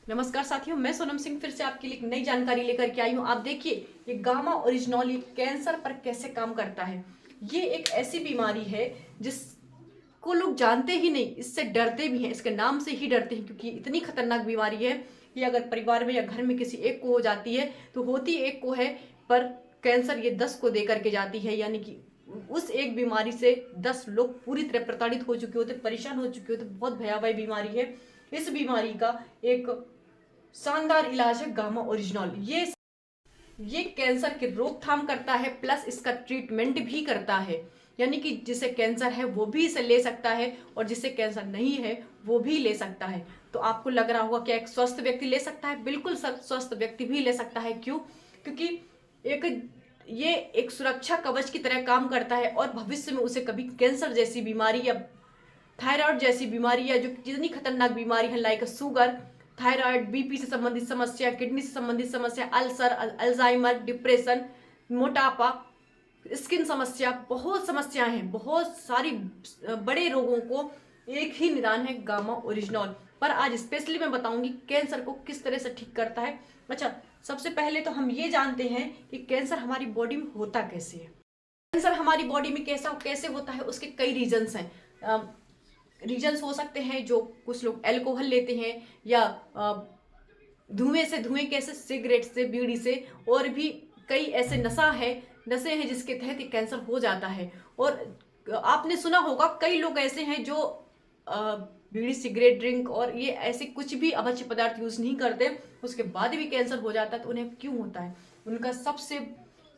नमस्कार साथियों, मैं सोनम सिंह फिर से आपके लिए एक नई जानकारी लेकर के आई हूँ। आप देखिए, ये गामा ओरिजिनोल ये कैंसर पर कैसे काम करता है। ये एक ऐसी बीमारी है जिसको लोग जानते ही नहीं, इससे डरते भी हैं, इसके नाम से ही डरते हैं, क्योंकि इतनी खतरनाक बीमारी है कि अगर परिवार में या घर में किसी एक को हो जाती है तो होती एक को है, पर कैंसर ये 10 को दे करके जाती है। यानी कि उस एक बीमारी से 10 लोग पूरी तरह प्रताड़ित हो चुके होते, परेशान हो चुके होते। बहुत भयावह बीमारी है। इस बीमारी का एक शानदार इलाज है गामा ओरिजिनल। ये कैंसर की रोकथाम करता है, प्लस इसका ट्रीटमेंट भी करता है। यानी कि जिसे कैंसर है वो भी इसे ले सकता है, और जिसे कैंसर नहीं है वो भी ले सकता है। तो आपको लग रहा होगा क्या एक स्वस्थ व्यक्ति ले सकता है? बिल्कुल स्वस्थ व्यक्ति भी ले सकता है। क्यों? क्योंकि ये एक सुरक्षा कवच की तरह काम करता है, और भविष्य में उसे कभी कैंसर जैसी बीमारी या थायराइड जैसी बीमारी या जो जितनी खतरनाक बीमारी है, लाइक शुगर, थायराइड, बीपी से संबंधित समस्या, किडनी से संबंधित समस्या, अल्सर, अल्जाइमर, डिप्रेशन, मोटापा, स्किन समस्या, बहुत समस्याएं हैं। बहुत सारी बड़े रोगों को एक ही निदान है, गामा ओरिजिनल। पर आज स्पेशली मैं बताऊंगी कैंसर को किस तरह से ठीक करता है। अच्छा, सबसे पहले तो हम ये जानते हैं कि कैंसर हमारी बॉडी में होता कैसे है। कैंसर हमारी बॉडी में कैसे होता है, उसके कई रीजंस हैं। रीजंस हो सकते हैं, जो कुछ लोग अल्कोहल लेते हैं, या धुएं कैसे, सिगरेट से, बीड़ी से, और भी कई ऐसे नशे हैं जिसके तहत कैंसर हो जाता है। और आपने सुना होगा कई लोग ऐसे हैं जो बीड़ी, सिगरेट, ड्रिंक और ये ऐसे कुछ भी अभक्ष्य पदार्थ यूज नहीं करते, उसके बाद भी कैंसर हो जाता है। तो उन्हें क्यों होता है? उनका सबसे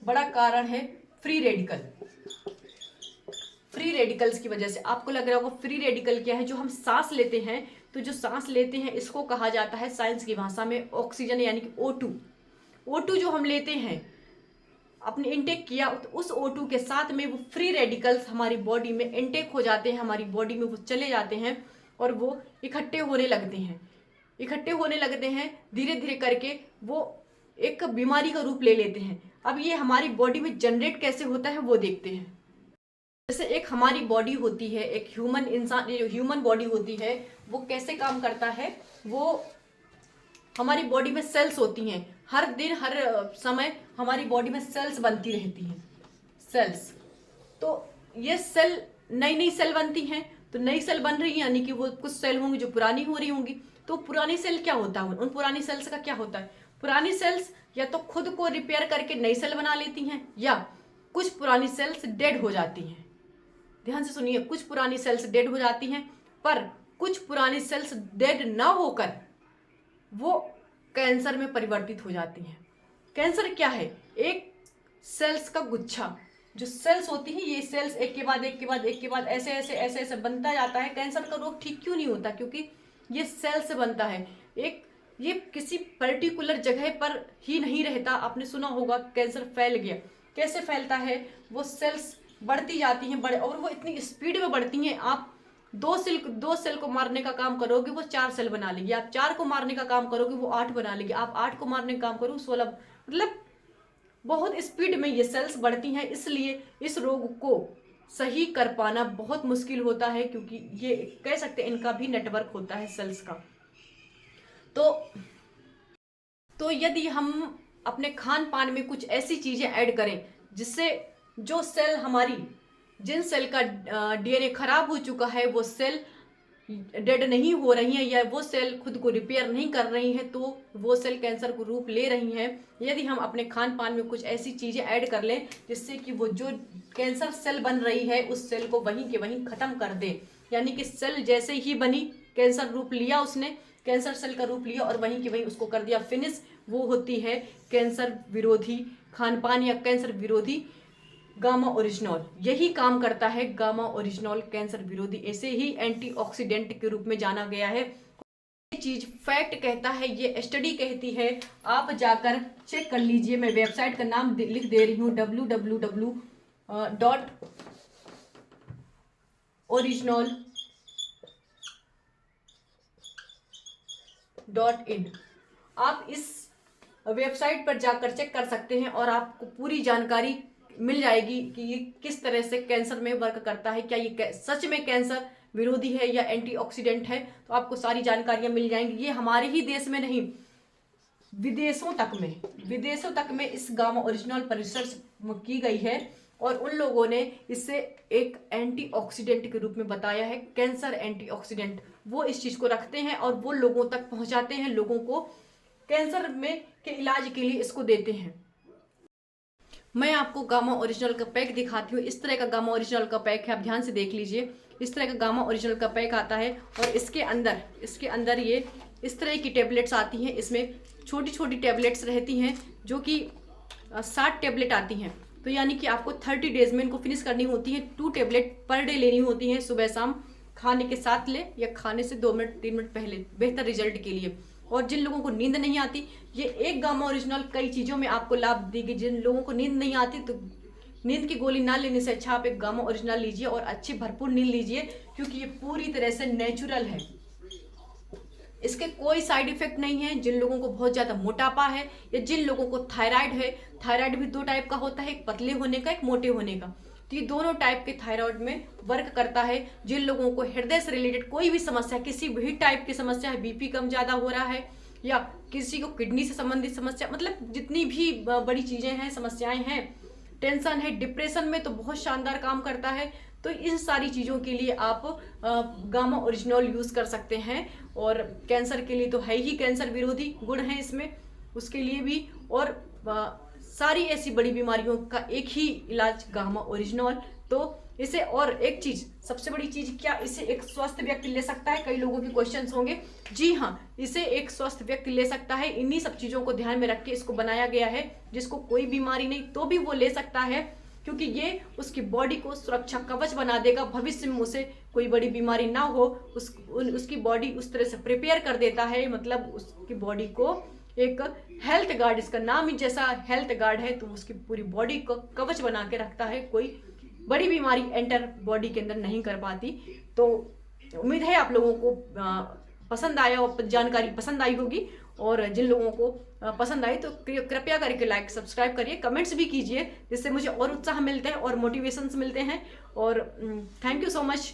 बड़ा कारण है फ्री रेडिकल। फ्री रेडिकल्स की वजह से। आपको लग रहा होगा फ्री रेडिकल क्या है? जो हम सांस लेते हैं, तो जो सांस लेते हैं इसको कहा जाता है साइंस की भाषा में ऑक्सीजन, यानी कि O2। O2 जो हम लेते हैं, अपने इनटेक किया, तो उस O2 के साथ में वो फ्री रेडिकल्स हमारी बॉडी में इनटेक हो जाते हैं, हमारी बॉडी में वो चले जाते हैं, और वो इकट्ठे होने लगते हैं धीरे धीरे करके वो एक बीमारी का रूप ले लेते हैं। अब ये हमारी बॉडी में जनरेट कैसे होता है वो देखते हैं। जैसे एक हमारी बॉडी होती है, एक ह्यूमन बॉडी होती है, वो कैसे काम करता है? वो हमारी बॉडी में सेल्स होती हैं। हर दिन हर समय हमारी बॉडी में सेल्स बनती रहती हैं। सेल्स, तो ये सेल, नई नई सेल बनती हैं। तो नई सेल बन रही है, यानी कि वो कुछ सेल होंगी जो पुरानी हो रही होंगी। तो पुरानी सेल क्या होता है? उन पुरानी सेल्स का क्या होता है? पुरानी सेल्स या तो खुद को रिपेयर करके नई सेल बना लेती हैं, या कुछ पुरानी सेल्स डेड हो जाती हैं। ध्यान से सुनिए, कुछ पुरानी सेल्स डेड हो जाती हैं, पर कुछ पुरानी सेल्स डेड ना होकर वो कैंसर में परिवर्तित हो जाती हैं। कैंसर क्या है? एक सेल्स का गुच्छा। जो सेल्स होती हैं, ये सेल्स एक के बाद ऐसे बनता जाता है। कैंसर का रोग ठीक क्यों नहीं होता? क्योंकि ये सेल से बनता है। ये किसी पर्टिकुलर जगह पर ही नहीं रहता। आपने सुना होगा कैंसर फैल गया। कैसे फैलता है? वो सेल्स बढ़ती जाती हैं, बड़े, और वो इतनी स्पीड में बढ़ती हैं। आप दो सेल को मारने का काम करोगे, वो 4 सेल बना लेगी। आप 4 को मारने का काम करोगे, वो 8 बना लेगी। आप 8 को मारने का काम करोगे, 16। मतलब बहुत स्पीड में ये सेल्स बढ़ती हैं। इसलिए इस रोग को सही कर पाना बहुत मुश्किल होता है, क्योंकि ये कह सकते हैं इनका भी नेटवर्क होता है सेल्स का। तो यदि हम अपने खान पान में कुछ ऐसी चीजें ऐड करें जिससे जो सेल हमारी, जिन सेल का DNA खराब हो चुका है, वो सेल डेड नहीं हो रही हैं, या वो सेल खुद को रिपेयर नहीं कर रही हैं, तो वो सेल कैंसर को रूप ले रही हैं। यदि हम अपने खान पान में कुछ ऐसी चीजें ऐड कर लें जिससे कि वो जो कैंसर सेल बन रही है उस सेल को वहीं के वहीं खत्म कर दे। यानी कि सेल जैसे ही बनी, कैंसर रूप लिया, उसने कैंसर सेल का रूप लिया और वहीं के वहीं उसको कर दिया फिनिश। वो होती है कैंसर विरोधी खान पान, या कैंसर विरोधी गामा ओरिजिनल। यही काम करता है गामा ओरिजिनल कैंसर विरोधी। ऐसे ही एंटीऑक्सीडेंट के रूप में जाना गया है। ये चीज फैक्ट कहता है, ये स्टडी कहती है। आप जाकर चेक कर लीजिए। मैं वेबसाइट का नाम लिख दे रही हूँ, www.original.in। आप इस वेबसाइट पर जाकर चेक कर सकते हैं, और आपको पूरी जानकारी मिल जाएगी कि ये किस तरह से कैंसर में वर्क करता है। क्या ये सच में कैंसर विरोधी है या एंटीऑक्सीडेंट है, तो आपको सारी जानकारियां मिल जाएंगी। ये हमारे ही देश में नहीं, विदेशों तक में इस गामा ओरिजिनल पर रिसर्च की गई है और उन लोगों ने इसे एक एंटीऑक्सीडेंट के रूप में बताया है। कैंसर एंटीऑक्सीडेंट वो इस चीज को रखते हैं और वो लोगों तक पहुंचाते हैं, लोगों को कैंसर में के इलाज के लिए इसको देते हैं। मैं आपको गामा ओरिजिनल का पैक दिखाती हूँ। इस तरह का गामा ओरिजिनल का पैक है, आप ध्यान से देख लीजिए। इस तरह का गामा ओरिजिनल का पैक आता है और इसके अंदर ये इस तरह की टेबलेट्स आती हैं। इसमें छोटी छोटी टेबलेट्स रहती हैं जो कि 60 टेबलेट आती हैं। तो यानी कि आपको 30 डेज में इनको फिनिश करनी होती है। 2 टेबलेट पर डे लेनी होती हैं, सुबह शाम खाने के साथ ले या खाने से 2 मिनट 3 मिनट पहले, बेहतर रिजल्ट के लिए। और जिन लोगों को नींद नहीं आती, ये एक गामा ओरिजिनल कई चीज़ों में आपको लाभ देगी। जिन लोगों को नींद नहीं आती तो नींद की गोली ना लेने से अच्छा आप एक गामा ओरिजिनल लीजिए और अच्छी भरपूर नींद लीजिए, क्योंकि ये पूरी तरह से नेचुरल है। इसके कोई साइड इफेक्ट नहीं है। जिन लोगों को बहुत ज़्यादा मोटापा है या जिन लोगों को थायराइड है, थायराइड भी 2 टाइप का होता है, एक पतले होने का, एक मोटे होने का। तो ये दोनों टाइप के थायराइड में वर्क करता है। जिन लोगों को हृदय से रिलेटेड कोई भी समस्या, किसी भी टाइप की समस्या है, बीपी कम ज़्यादा हो रहा है या किसी को किडनी से संबंधित समस्या, मतलब जितनी भी बड़ी चीज़ें हैं, समस्याएं हैं, टेंशन है, डिप्रेशन में तो बहुत शानदार काम करता है। तो इन सारी चीज़ों के लिए आप गामा ओरिजिनल यूज़ कर सकते हैं। और कैंसर के लिए तो है ही, कैंसर विरोधी गुण है इसमें, उसके लिए भी। और सारी ऐसी बड़ी बीमारियों का एक ही इलाज गामा ओरिजिनल। तो इसे, और एक चीज, सबसे बड़ी चीज, क्या इसे एक स्वस्थ व्यक्ति ले सकता है? कई लोगों के क्वेश्चंस होंगे। जी हाँ, इसे एक स्वस्थ व्यक्ति ले सकता है। इन्हीं सब चीजों को ध्यान में रख के इसको बनाया गया है। जिसको कोई बीमारी नहीं तो भी वो ले सकता है, क्योंकि ये उसकी बॉडी को सुरक्षा कवच बना देगा। भविष्य में उसे कोई बड़ी बीमारी ना हो, उसकी बॉडी उस तरह से प्रिपेयर कर देता है। मतलब उसकी बॉडी को एक हेल्थ गार्ड, इसका नाम ही जैसा हेल्थ गार्ड है, तो उसकी पूरी बॉडी को कवच बना के रखता है। कोई बड़ी बीमारी एंटर बॉडी के अंदर नहीं कर पाती। तो उम्मीद है आप लोगों को पसंद आया और जानकारी पसंद आई होगी। और जिन लोगों को पसंद आई तो कृपया करके लाइक सब्सक्राइब करिए, कमेंट्स भी कीजिए, जिससे मुझे और उत्साह मिलता है और मोटिवेशंस मिलते हैं। और थैंक यू सो मच।